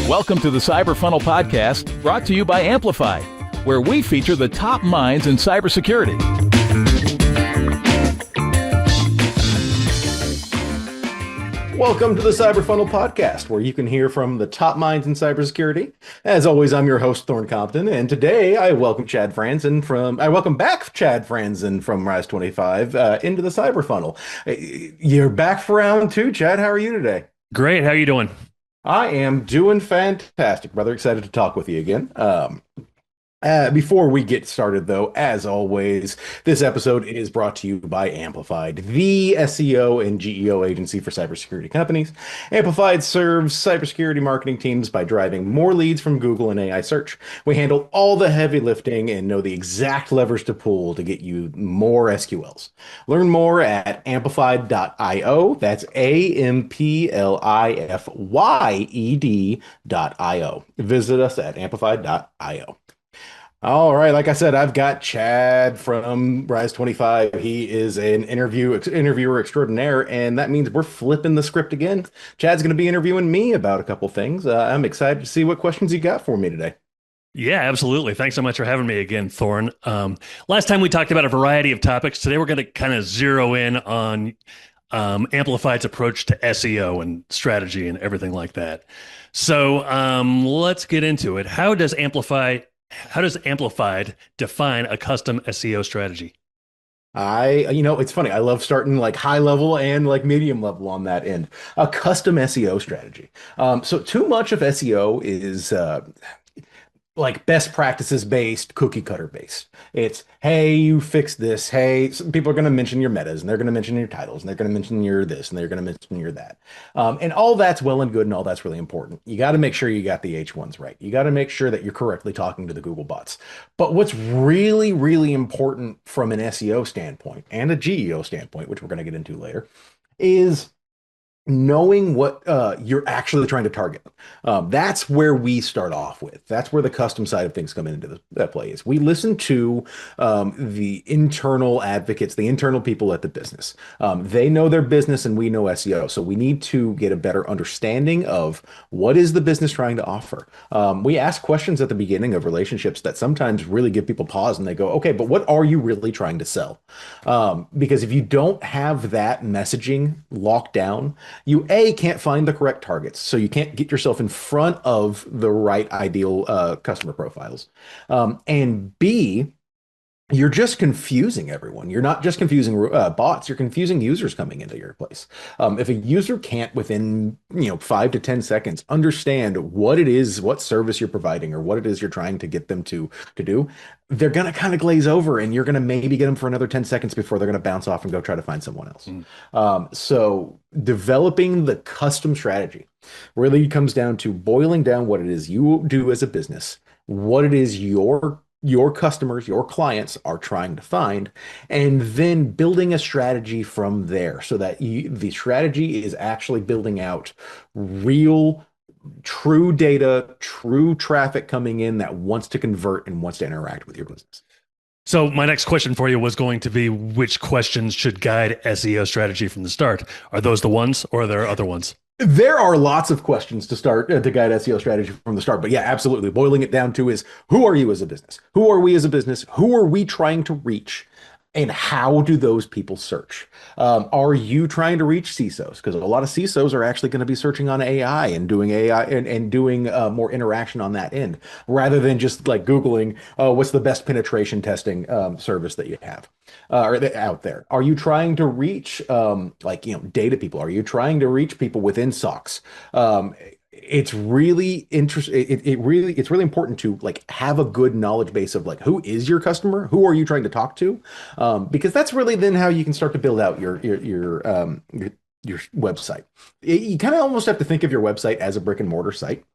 Welcome to the Cyber Funnel Podcast, brought to you by Amplifyed, where we feature the top minds in cybersecurity. Welcome to the Cyber Funnel Podcast, where you can hear from the top minds in cybersecurity. As always, I'm your host, Thorn Compton, and today I welcome Chad Franzen from Rise 25 into the Cyber Funnel. You're back for round two, Chad. How are you today? Great. How are you doing? I am doing fantastic, brother. Excited to talk with you again. Before we get started, though, as always, this episode is brought to you by Amplifyed, the SEO and GEO agency for cybersecurity companies. Amplifyed serves cybersecurity marketing teams by driving more leads from Google and AI search. We handle all the heavy lifting and know the exact levers to pull to get you more SQLs. Learn more at amplified.io. That's AMPLIFYED.io. Visit us at amplified.io. All right, like I said, I've got Chad from Rise 25. He is an interviewer extraordinaire, and that means we're flipping the script again. Chad's going to be interviewing me about a couple things. I'm excited to see what questions you got for me today. Yeah, absolutely. Thanks so much for having me again, Thorn. Last time we talked about a variety of topics. Today we're going to kind of zero in on Amplified's approach to SEO and strategy and everything like that. So let's get into it. How does Amplified define a custom SEO strategy? It's funny. I love starting like high level and like medium level on that end. A custom SEO strategy. So too much of SEO is like best practices based, cookie cutter based. It's, hey, you fix this. Hey, some people are going to mention your metas, and they're going to mention your titles, and they're going to mention your this, and they're going to mention your that. And all that's well and good, and all that's really important. You got to make sure you got the H1s right. You got to make sure that you're correctly talking to the Google bots. But what's really, really important from an SEO standpoint and a GEO standpoint, which we're going to get into later, is knowing what you're actually trying to target. That's where we start off with. That's where the custom side of things come into the play. Is we listen to the internal advocates, the internal people at the business. They know their business and we know SEO. So we need to get a better understanding of what is the business trying to offer. We ask questions at the beginning of relationships that sometimes really give people pause, and they go, okay, but what are you really trying to sell? Because if you don't have that messaging locked down, you can't find the correct targets, so you can't get yourself in front of the right ideal customer profiles. And B, you're just confusing everyone. You're not just confusing bots. You're confusing users coming into your place. If a user can't within 5 to 10 seconds understand what it is, what service you're providing, or what it is you're trying to get them to do, they're going to kind of glaze over, and you're going to maybe get them for another 10 seconds before they're going to bounce off and go try to find someone else. So developing the custom strategy really comes down to boiling down what it is you do as a business, what it is your customers, your clients are trying to find, and then building a strategy from there so that the strategy is actually building out real, true data, true traffic coming in that wants to convert and wants to interact with your business. So my next question for you was going to be, which questions should guide SEO strategy from the start? Are those the ones, or are there other ones? There are lots of questions to start to guide SEO strategy from the start, but yeah, absolutely. Boiling it down to is, who are you as a business? Who are we as a business? Who are we trying to reach? And how do those people search? Are you trying to reach CISOs? Because a lot of CISOs are actually going to be searching on AI and doing more interaction on that end, rather than just like Googling, what's the best penetration testing service that you have out there? Are you trying to reach data people? Are you trying to reach people within SOCs? It's really interesting. It's really important to like have a good knowledge base of like, who is your customer? Who are you trying to talk to? Because that's really then how you can start to build out your website. You kind of almost have to think of your website as a brick and mortar site.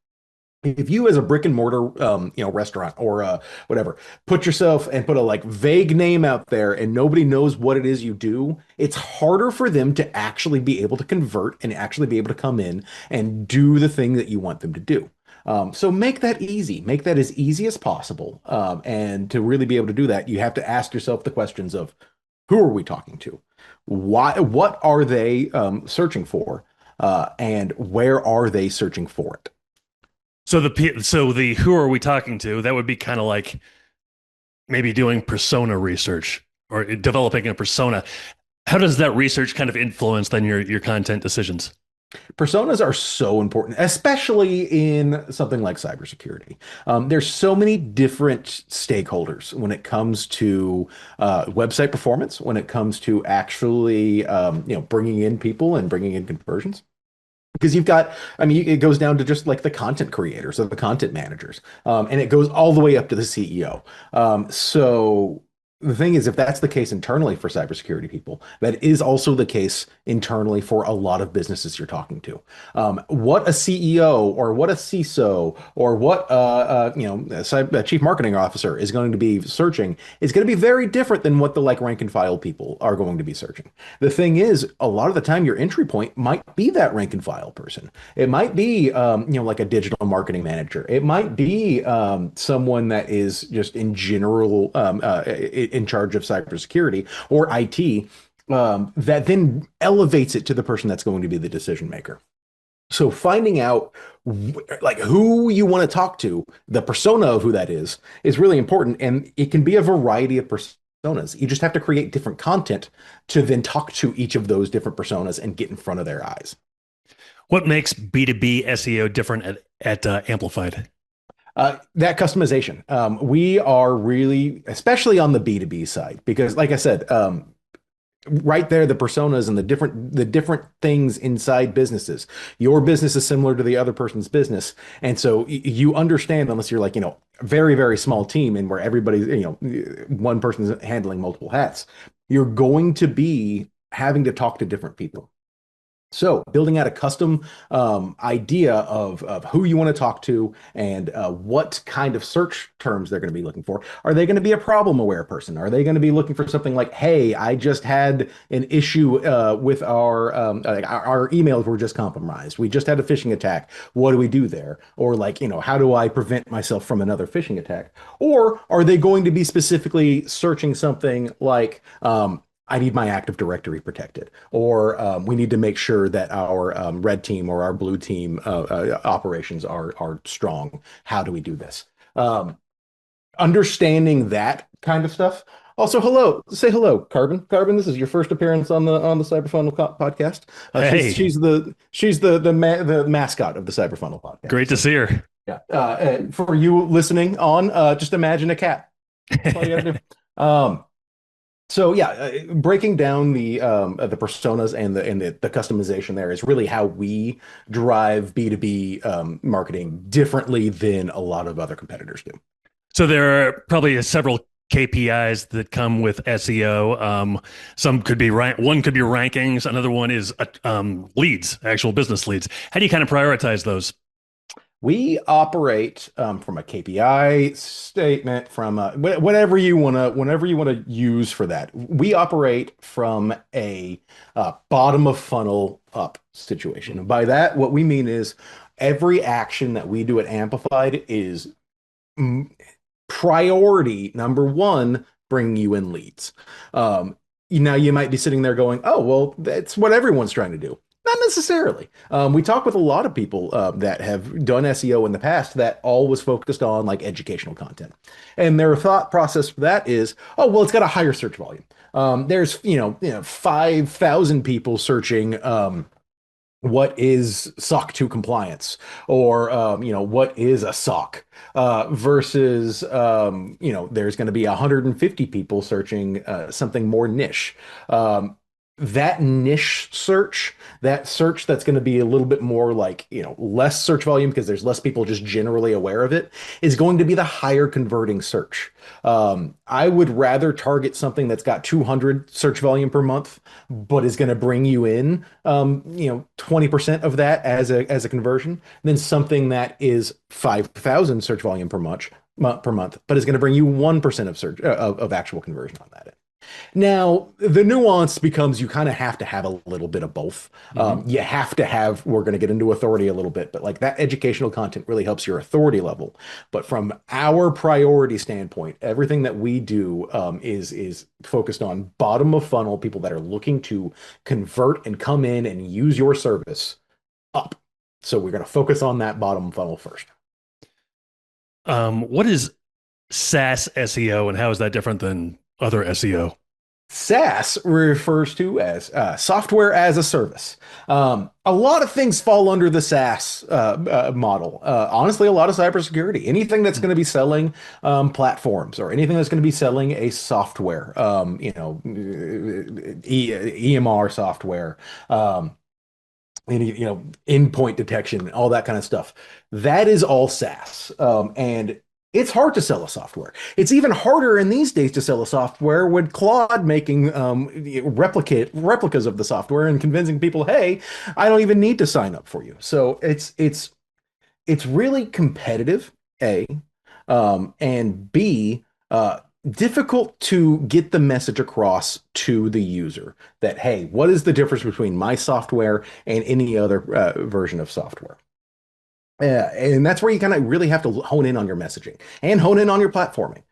If you as a brick and mortar, restaurant or whatever, put yourself and put a like vague name out there and nobody knows what it is you do, it's harder for them to actually be able to convert and actually be able to come in and do the thing that you want them to do. So make that easy, make that as easy as possible. And to really be able to do that, you have to ask yourself the questions of, who are we talking to? Why, what are they searching for? And where are they searching for it? So the who are we talking to? That would be kind of like maybe doing persona research or developing a persona. How does that research kind of influence then your content decisions? Personas are so important, especially in something like cybersecurity. There's so many different stakeholders when it comes to website performance, when it comes to actually, bringing in people and bringing in conversions. Because you've got, I mean, it goes down to just like the content creators or the content managers, and it goes all the way up to the CEO. So the thing is, if that's the case internally for cybersecurity people, that is also the case internally for a lot of businesses you're talking to. What a CEO or what a CISO or what a chief marketing officer is going to be searching is going to be very different than what the like rank and file people are going to be searching. The thing is, a lot of the time, your entry point might be that rank and file person. It might be, like a digital marketing manager. It might be someone that is just in general in charge of cybersecurity or IT, that then elevates it to the person that's going to be the decision maker. So finding out like who you want to talk to, the persona of who that is really important. And it can be a variety of personas. You just have to create different content to then talk to each of those different personas and get in front of their eyes. What makes B2B SEO different at Amplified? That customization. We are really, especially on the B2B side, because like I said, right there, the personas and the different things inside businesses. Your business is similar to the other person's business, and so you understand, unless you're like very very small team and where everybody's one person's handling multiple hats, you're going to be having to talk to different people. So building out a custom idea of who you want to talk to and what kind of search terms they're going to be looking for. Are they going to be a problem aware person? Are they going to be looking for something like, hey, I just had an issue with our emails were just compromised. We just had a phishing attack. What do we do there? Or like, how do I prevent myself from another phishing attack? Or are they going to be specifically searching something like, I need my Active Directory protected, or we need to make sure that our red team or our blue team operations are strong. How do we do this? Understanding that kind of stuff. Also, hello, say hello, Carbon. Carbon, this is your first appearance on the CyberFunnel podcast. Hey, she's the mascot of the CyberFunnel podcast. Great to see her. Yeah. For you listening on, just imagine a cat. That's all you gotta do. So yeah, breaking down the personas and the customization there is really how we drive B2B marketing differently than a lot of other competitors do. So there are probably several KPIs that come with SEO. Some could be one could be rankings. Another one is leads, actual business leads. How do you kind of prioritize those? We operate from a KPI statement, from whatever you wanna use for that. We operate from a bottom of funnel up situation. And by that, what we mean is every action that we do at Amplified is priority number one, bringing you in leads. Now you might be sitting there going, "Oh, well, that's what everyone's trying to do." Not necessarily. We talk with a lot of people that have done SEO in the past that all was focused on like educational content. And their thought process for that is, oh, well, it's got a higher search volume. There's, 5,000 people searching what is SOC 2 compliance, or what is a SOC, versus there's going to be 150 people searching something more niche. That niche search, that search that's going to be a little bit more like, less search volume because there's less people just generally aware of it, is going to be the higher converting search. I would rather target something that's got 200 search volume per month, but is going to bring you in, 20% of that as a conversion, than something that is 5,000 search volume per month, but is going to bring you 1% of search of actual conversion on that. Now, the nuance becomes you kind of have to have a little bit of both. You have to have, we're going to get into authority a little bit, but like that educational content really helps your authority level. But from our priority standpoint, everything that we do is focused on bottom of funnel, people that are looking to convert and come in and use your service up. So we're going to focus on that bottom funnel first. What is SaaS SEO and how is that different than other SEO? SaaS refers to as software as a service. A lot of things fall under the SaaS model. Honestly, a lot of cybersecurity, anything that's going to be selling platforms or anything that's going to be selling a software, EMR software, endpoint detection, all that kind of stuff. That is all SaaS. And it's hard to sell a software. It's even harder in these days to sell a software with Claude making replicas of the software and convincing people, hey, I don't even need to sign up for you. So it's really competitive, A, and B, difficult to get the message across to the user that, hey, what is the difference between my software and any other version of software? And that's where you kind of really have to hone in on your messaging and hone in on your platforming,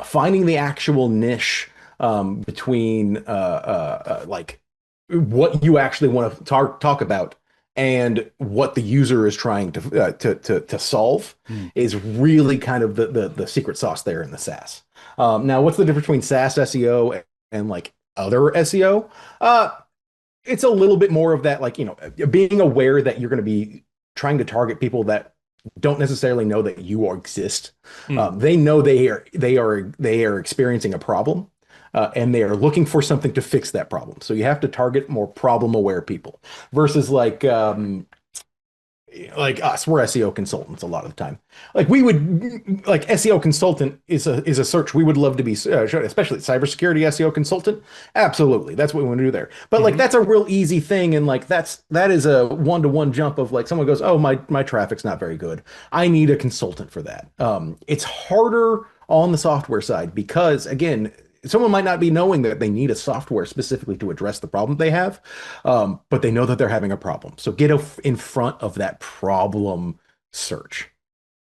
finding the actual niche between like what you actually want to talk about and what the user is trying to solve is really kind of the secret sauce there in the SaaS. Now, what's the difference between SaaS SEO and like other SEO? It's a little bit more of that, like, being aware that you're going to be trying to target people that don't necessarily know that you exist. They know they are experiencing a problem, and they are looking for something to fix that problem. So you have to target more problem aware people versus like us, we're SEO consultants a lot of the time. Like we would, like SEO consultant is a search we would love to be, especially cybersecurity SEO consultant. Absolutely, that's what we want to do there. But like that's a real easy thing, and like that is a one-to-one jump of like someone goes, oh, my traffic's not very good. I need a consultant for that. It's harder on the software side because again, someone might not be knowing that they need a software specifically to address the problem they have, but they know that they're having a problem. So get in front of that problem search.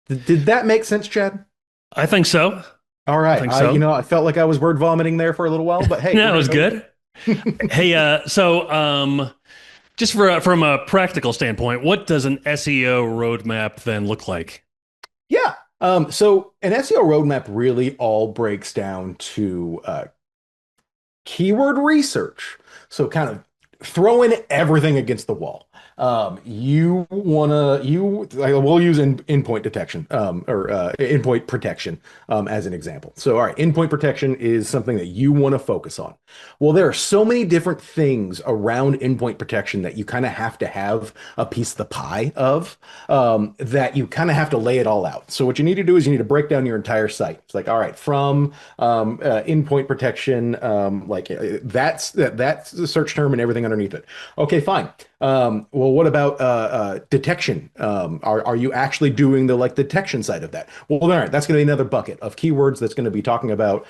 Did that make sense, Chad? I think so. All right. I think so. I felt like I was word vomiting there for a little while, but hey. No, it was good. Hey, so just from a practical standpoint, what does an SEO roadmap then look like? Yeah. So an SEO roadmap really all breaks down to keyword research. So kind of throwing everything against the wall. We'll use endpoint detection or endpoint protection as an example. So, all right, endpoint protection is something that you want to focus on. Well, there are so many different things around endpoint protection that you kind of have to have a piece of the pie of that you kind of have to lay it all out. So what you need to do is you need to break down your entire site. It's like, all right, from endpoint protection, that's the search term and everything underneath it. Okay, fine. Well, what about detection? Are you actually doing the detection side of that? Well, all right, that's going to be another bucket of keywords that's going to be talking about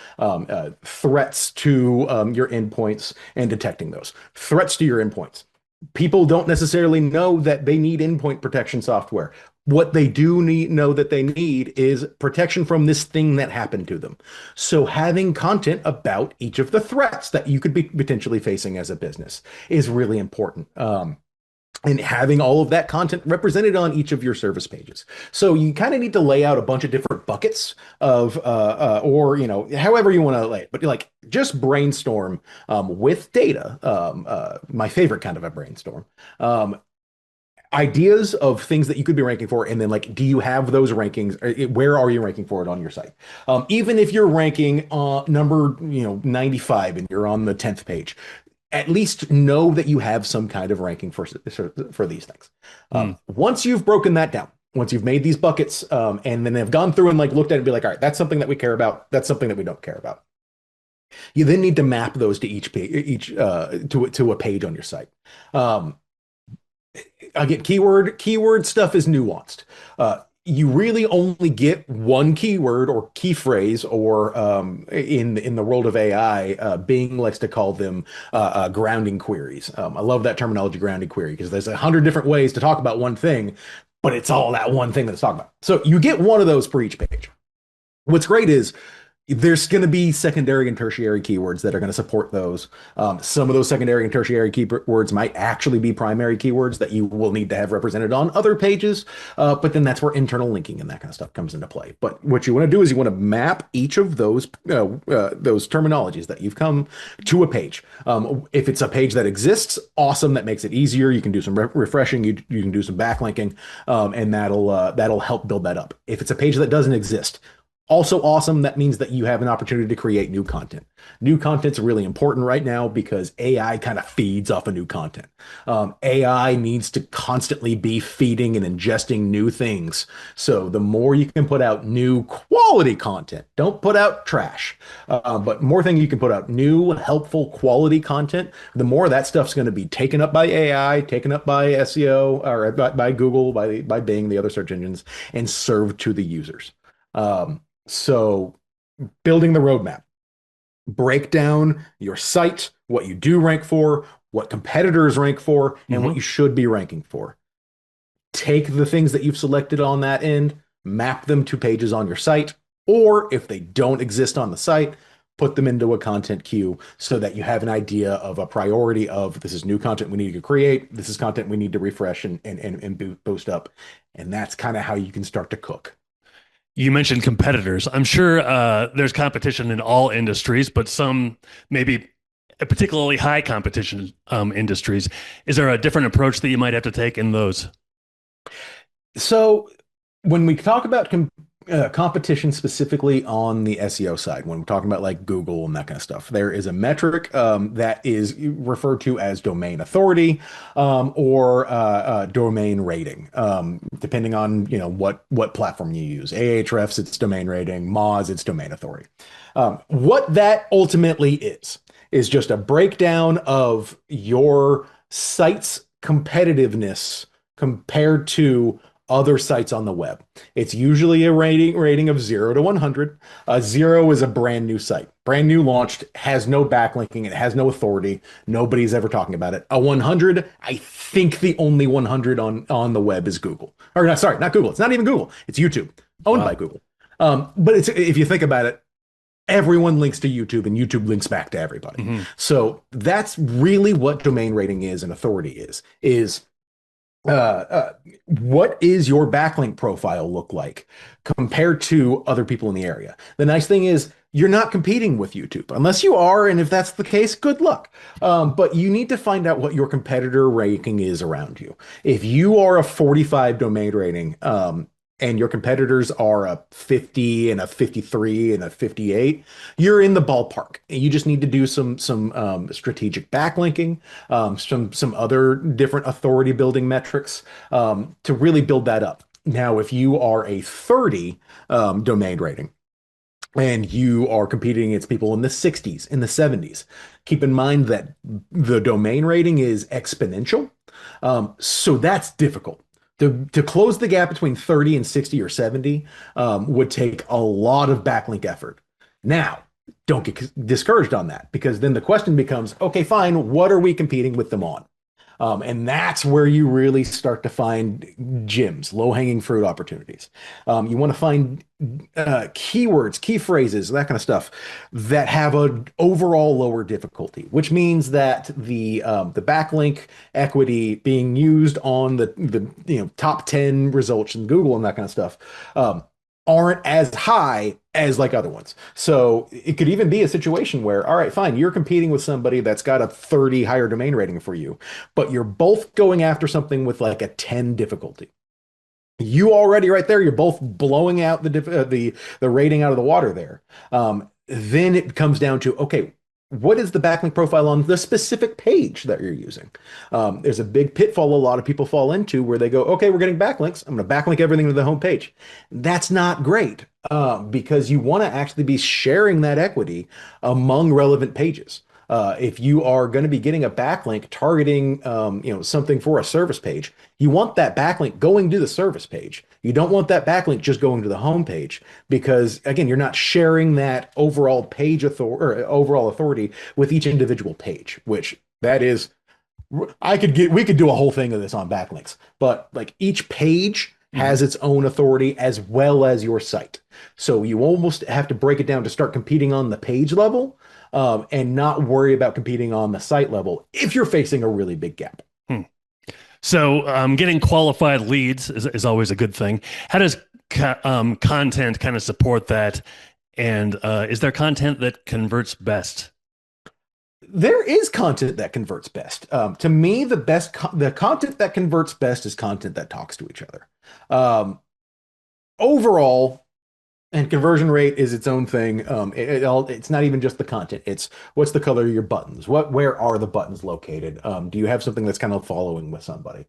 threats to your endpoints and detecting those threats to your endpoints. People don't necessarily know that they need endpoint protection software. What they do know that they need is protection from this thing that happened to them. So having content about each of the threats that you could be potentially facing as a business is really important. And having all of that content represented on each of your service pages. So you kind of need to lay out a bunch of different buckets of, or, however you want to lay it, but just brainstorm with data, my favorite kind of a brainstorm, ideas of things that you could be ranking for. And then do you have those rankings? Where are you ranking for it on your site? Even if you're ranking number, 95 and you're on the 10th page, at least know that you have some kind of ranking for these things. Once you've broken that down, once you've made these buckets, and then they've gone through and looked at it and be like, all right, that's something that we care about. That's something that we don't care about. You then need to map those to each page, to a page on your site. Again, keyword stuff is nuanced. You really only get one keyword or key phrase, or in the world of AI, Bing likes to call them grounding queries. I love that terminology, grounding query, because there's 100 different ways to talk about one thing, but it's all that one thing that it's talking about. So you get one of those for each page. What's great is There's going to be secondary and tertiary keywords that are going to support those. Some of those secondary and tertiary keywords might actually be primary keywords that you will need to have represented on other pages. But then that's where internal linking and that kind of stuff comes into play. But what you want to do is you want to map each of those terminologies that you've come to a page. If it's a page that exists, awesome. That makes it easier. You can do some refreshing. You can do some backlinking, and that'll help build that up. If it's a page that doesn't exist, also awesome. That means that you have an opportunity to create new content. New content's really important right now because AI kind of feeds off of new content. AI needs to constantly be feeding and ingesting new things. So the more you can put out new quality content, don't put out trash, but more thing you can put out new, helpful, quality content, the more that stuff's going to be taken up by AI, taken up by SEO, or by Google, by Bing, the other search engines, and served to the users. So building the roadmap, break down your site, what you do rank for, what competitors rank for, and what you should be ranking for. Take the things that you've selected on that end, map them to pages on your site, or if they don't exist on the site, put them into a content queue so that you have an idea of a priority of this is new content we need to create, this is content we need to refresh and boost up. And that's kind of how you can start to cook. You mentioned competitors. I'm sure there's competition in all industries, but some maybe particularly high competition industries. Is there a different approach that you might have to take in those? So when we talk about competition specifically on the SEO side, when we're talking about like Google and that kind of stuff, there is a metric that is referred to as domain authority or domain rating, depending on what platform you use. Ahrefs, it's domain rating. Moz, it's domain authority. What that ultimately is just a breakdown of your site's competitiveness compared to other sites on the web. It's usually a rating of 0 to 100. 0 is a brand new site, brand new launched, has no backlinking, it has no authority. Nobody's ever talking about it. A 100, I think the only 100 on the web is Google. Or not, sorry, not Google. It's not even Google. It's YouTube, owned by Google. But if you think about it, everyone links to YouTube and YouTube links back to everybody. So that's really what domain rating is and authority is what is your backlink profile look like compared to other people in the area? The nice thing is you're not competing with YouTube unless you are. And if that's the case, good luck. But you need to find out what your competitor ranking is around you. If you are a 45 domain rating, and your competitors are a 50 and a 53 and a 58, you're in the ballpark. You just need to do some strategic backlinking, some other different authority building metrics to really build that up. Now, if you are a 30 domain rating, and you are competing against people in the 60s, in the 70s, keep in mind that the domain rating is exponential. So that's difficult. To close the gap between 30 and 60 or 70 would take a lot of backlink effort. Now, don't get discouraged on that, because then the question becomes, okay, fine, what are we competing with them on? And that's where you really start to find gems, low-hanging fruit opportunities. You want to find keywords, key phrases, that kind of stuff that have an overall lower difficulty, which means that the backlink equity being used on the top 10 results in Google and that kind of stuff aren't as high as like other ones. So it could even be a situation where, all right, fine, you're competing with somebody that's got a 30 higher domain rating for you, but you're both going after something with like a 10 difficulty. You already right there, you're both blowing out the rating out of the water there. Then it comes down to, okay, what is the backlink profile on the specific page that you're using? There's a big pitfall a lot of people fall into where they go, okay, we're getting backlinks. I'm going to backlink everything to the home page. That's not great because you want to actually be sharing that equity among relevant pages. If you are going to be getting a backlink targeting, something for a service page, you want that backlink going to the service page. You don't want that backlink just going to the home page because, again, you're not sharing that overall page overall authority with each individual page, which that is, we could do a whole thing of this on backlinks, but like each page has its own authority as well as your site. So you almost have to break it down to start competing on the page level, and not worry about competing on the site level if you're facing a really big gap. So getting qualified leads is always a good thing. How does content kind of support that? And is there content that converts best? There is content that converts best. To me, the content that converts best is content that talks to each other. Overall, and conversion rate is its own thing. It's not even just the content. It's what's the color of your buttons? Where are the buttons located? Do you have something that's kind of following with somebody?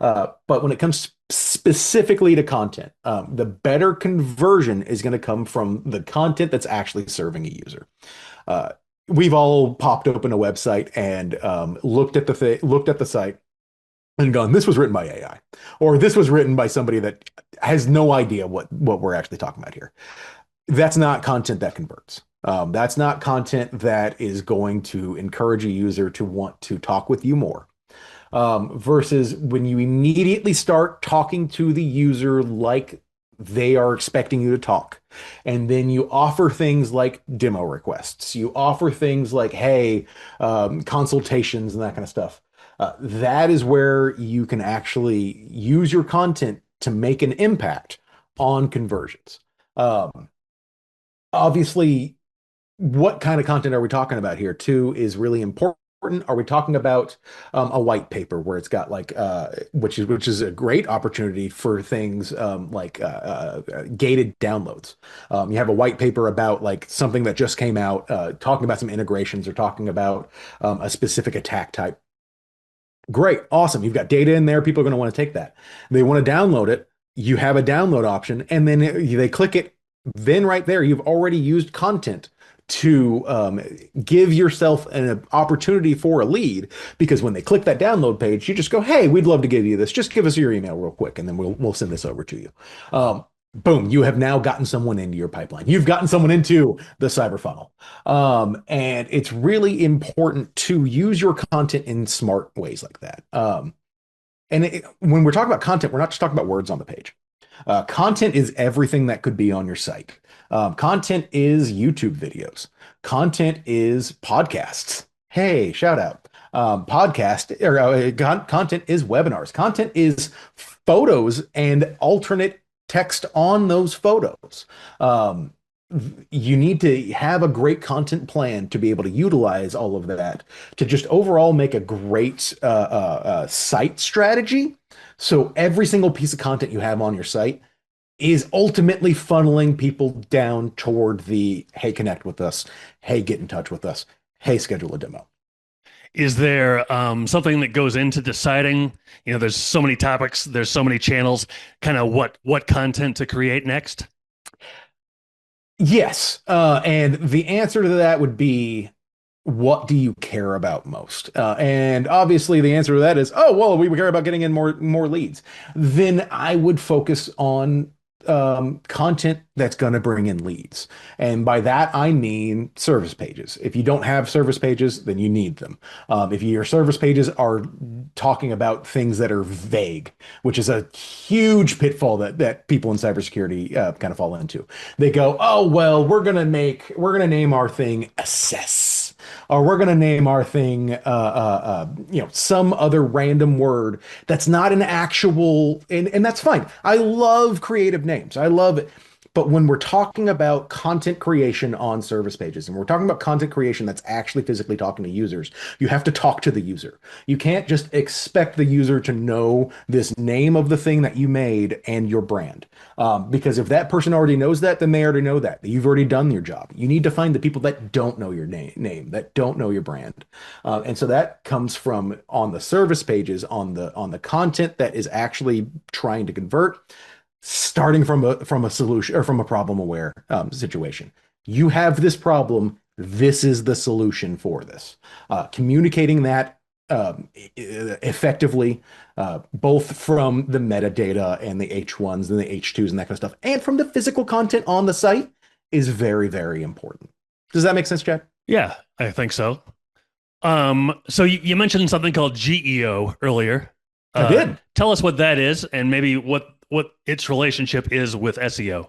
But when it comes specifically to content, the better conversion is going to come from the content that's actually serving a user. We've all popped open a website and looked at the site and gone, this was written by AI, or this was written by somebody that has no idea what we're actually talking about here. That's not content that converts. That's not content that is going to encourage a user to want to talk with you more. Versus when you immediately start talking to the user like they are expecting you to talk. And then you offer things like demo requests. You offer things like, hey, consultations and that kind of stuff. That is where you can actually use your content to make an impact on conversions. Obviously, what kind of content are we talking about here too is really important. Are we talking about a white paper where it's got like which is a great opportunity for things like gated downloads. You have a white paper about like something that just came out, talking about some integrations or talking about a specific attack type. Great, awesome. You've got data in there. People are going to want to take that. They want to download it. You have a download option, and then they click it. Then right there, you've already used content to give yourself an opportunity for a lead, because when they click that download page, you just go, hey, we'd love to give you this. Just give us your email real quick, and then we'll send this over to you. Boom, you have now gotten someone into your pipeline. You've gotten someone into the cyber funnel. And it's really important to use your content in smart ways like that. When we're talking about content, we're not just talking about words on the page. Content is everything that could be on your site. Content is YouTube videos. Content is podcasts. Hey, shout out. Content is webinars. Content is photos and alternate text on those photos. You need to have a great content plan to be able to utilize all of that to just overall make a great site strategy. So every single piece of content you have on your site is ultimately funneling people down toward the, hey, connect with us. Hey, get in touch with us. Hey, schedule a demo. Is there something that goes into deciding, there's so many topics, there's so many channels, kind of what content to create next? Yes. And the answer to that would be, what do you care about most? And obviously the answer to that is, oh, well, we care about getting in more leads. Then I would focus on content that's going to bring in leads. And by that, I mean service pages. If you don't have service pages, then you need them. If your service pages are talking about things that are vague, which is a huge pitfall that people in cybersecurity kind of fall into. They go, oh, well, we're going to name our thing assess, or we're going to name our thing, some other random word that's not an actual, and that's fine. I love creative names. I love it. But when we're talking about content creation on service pages, and we're talking about content creation that's actually physically talking to users, you have to talk to the user. You can't just expect the user to know this name of the thing that you made and your brand. Because if that person already knows that, then they already know that. You've already done your job. You need to find the people that don't know your name, that don't know your brand. And so that comes from on the service pages, on the content that is actually trying to convert, starting from a solution or from a problem aware situation. You have this problem. This is the solution for this. Communicating that effectively, both from the metadata and the H1s and the H2s and that kind of stuff, and from the physical content on the site is very, very important. Does that make sense, Chad? Yeah, I think so. So you mentioned something called GEO earlier. I did. Tell us what that is, and maybe what what its relationship is with SEO.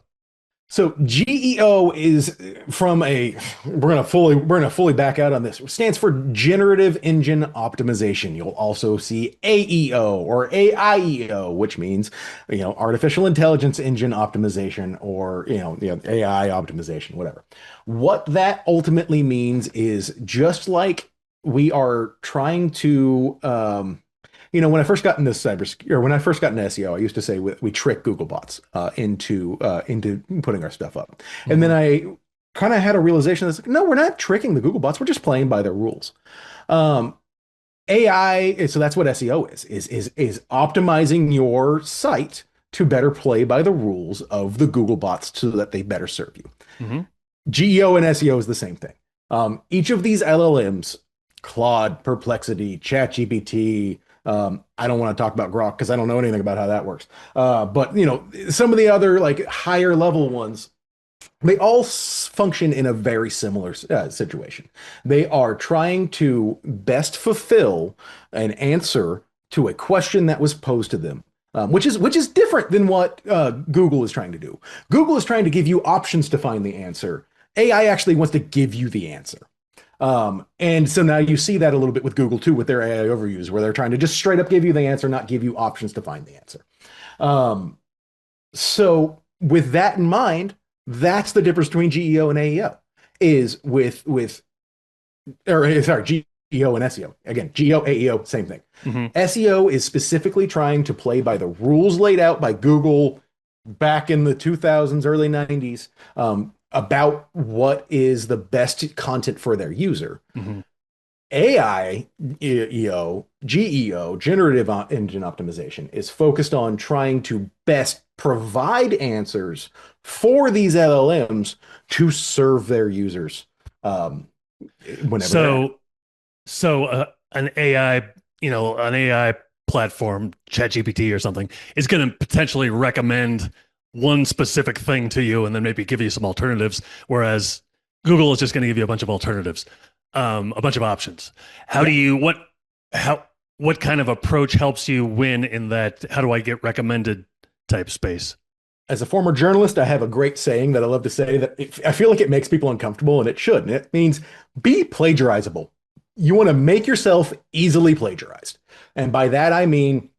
So GEO is from a we're gonna fully back out on this. It stands for Generative Engine Optimization. You'll also see AEO or AIEO, which means artificial intelligence engine optimization or AI optimization, whatever. What that ultimately means is just like we are trying to when I first got into cybersecurity, or when I first got into SEO, I used to say we trick Google bots into putting our stuff up, and then I kind of had a realization that's like, no, we're not tricking the Google bots. We're just playing by their rules. Um, AI, so that's what SEO is optimizing your site to better play by the rules of the Google bots so that they better serve you. Mm-hmm. GEO and SEO is the same thing. Each of these LLMs, Claude, Perplexity, ChatGPT. I don't want to talk about Grok because I don't know anything about how that works. But some of the other like higher level ones, they all function in a very similar situation. They are trying to best fulfill an answer to a question that was posed to them. Which is different than what Google is trying to do. Google is trying to give you options to find the answer. AI actually wants to give you the answer. And so now you see that a little bit with Google too, with their AI overviews, where they're trying to just straight up give you the answer, not give you options to find the answer. So with that in mind, that's the difference between GEO and AEO is GEO and SEO. Again, GEO, AEO, same thing. Mm-hmm. SEO is specifically trying to play by the rules laid out by Google back in the 2000s, early 90s, about what is the best content for their user. Mm-hmm. GEO, Generative Engine Optimization, is focused on trying to best provide answers for these LLMs to serve their users. Whenever an AI platform, ChatGPT or something, is going to potentially recommend one specific thing to you and then maybe give you some alternatives, whereas Google is just going to give you a bunch of alternatives, a bunch of options. What kind of approach helps you win in that how do I get recommended type space? As a former journalist, I have a great saying that I love to say that I feel like it makes people uncomfortable, and it should. And it means be plagiarizable. You want to make yourself easily plagiarized. And by that, I mean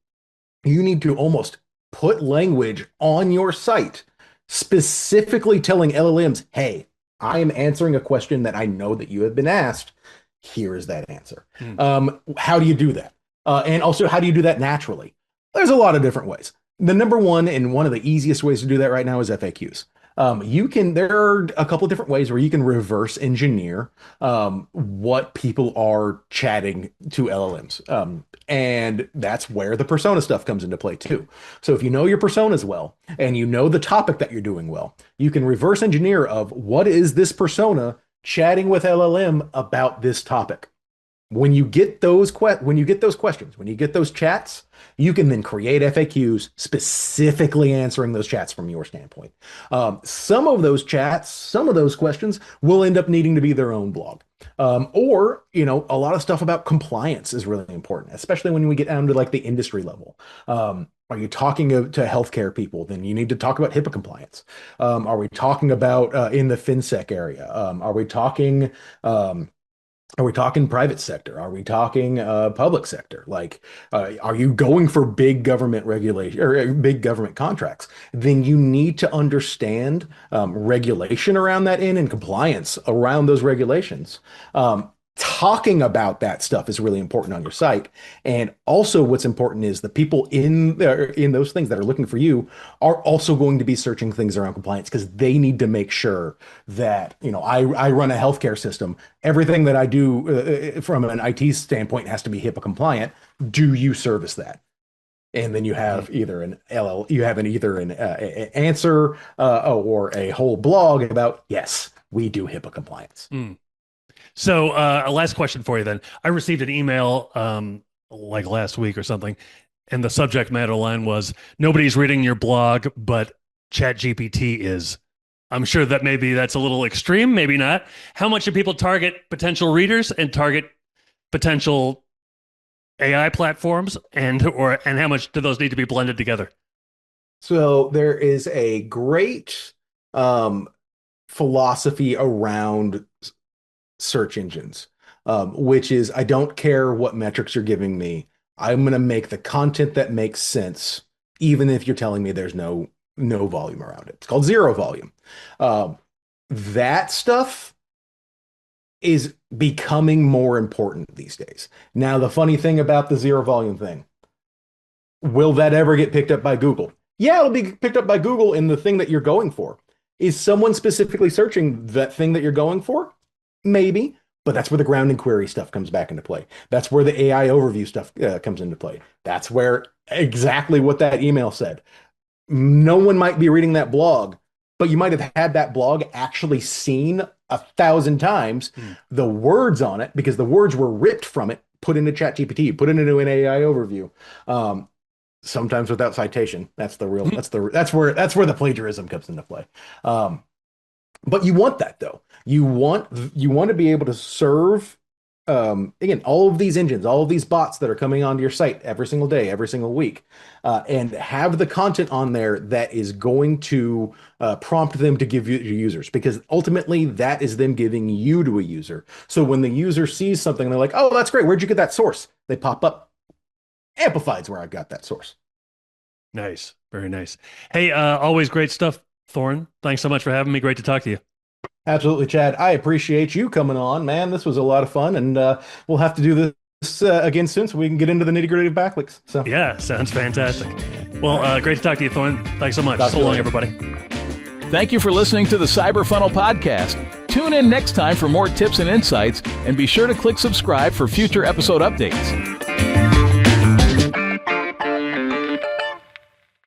you need to almost put language on your site specifically telling LLMs, hey, I am answering a question that I know that you have been asked. Here is that answer. How do you do that? And also, how do you do that naturally? There's a lot of different ways. The number one and one of the easiest ways to do that right now is FAQs. There are a couple of different ways where you can reverse engineer what people are chatting to LLMs. And that's where the persona stuff comes into play too. So if you know your personas well, and you know the topic that you're doing well, you can reverse engineer of what is this persona chatting with LLM about this topic. When you get those questions, when you get those chats, you can then create FAQs specifically answering those chats from your standpoint. Some of those questions will end up needing to be their own blog. Or a lot of stuff about compliance is really important, especially when we get down to like the industry level. Are you talking to healthcare people? Then you need to talk about HIPAA compliance. Are we talking about in the FinSec area? Are we talking private sector? Are we talking public sector? Like, are you going for big government regulation or big government contracts? Then you need to understand regulation around that and compliance around those regulations. Talking about that stuff is really important on your site. And also what's important is the people in those things that are looking for you are also going to be searching things around compliance because they need to make sure that, I run a healthcare system. Everything that I do from an IT standpoint has to be HIPAA compliant. Do you service that? And then you have either an answer or a whole blog about, yes, we do HIPAA compliance. So a last question for you then. I received an email like last week or something, and the subject matter line was, nobody's reading your blog, but ChatGPT is. I'm sure that maybe that's a little extreme, maybe not. How much do people target potential readers and target potential AI platforms, and how much do those need to be blended together? So there is a great philosophy around search engines, which is I don't care what metrics you're giving me. I'm going to make the content that makes sense, even if you're telling me there's no volume around it. It's called zero volume. That stuff is becoming more important these days. Now, the funny thing about the zero volume thing, will that ever get picked up by Google? Yeah, it'll be picked up by Google in the thing that you're going for. Is someone specifically searching that thing that you're going for? Maybe, but that's where the ground and query stuff comes back into play. That's where the AI overview stuff comes into play. That's where exactly what that email said. No one might be reading that blog, but you might have had that blog actually seen 1,000 times the words on it because the words were ripped from it, put into ChatGPT, put into an AI overview. Sometimes without citation. That's the real. That's where the plagiarism comes into play. But you want that though. You want to be able to serve again all of these engines, all of these bots that are coming onto your site every single day, every single week, and have the content on there that is going to prompt them to give you to users, because ultimately that is them giving you to a user. So when the user sees something, they're like, "Oh, that's great. Where'd you get that source?" They pop up. Amplified's where I got that source. Nice. Very nice. Hey, always great stuff, Thorn. Thanks so much for having me. Great to talk to you. Absolutely, Chad. I appreciate you coming on, man. This was a lot of fun, and we'll have to do this again soon so we can get into the nitty-gritty of backlinks. So yeah, sounds fantastic. Well, great to talk to you, Thorn. Thanks so much. So long, everybody. Thank you for listening to the Cyber Funnel Podcast. Tune in next time for more tips and insights, and be sure to click subscribe for future episode updates.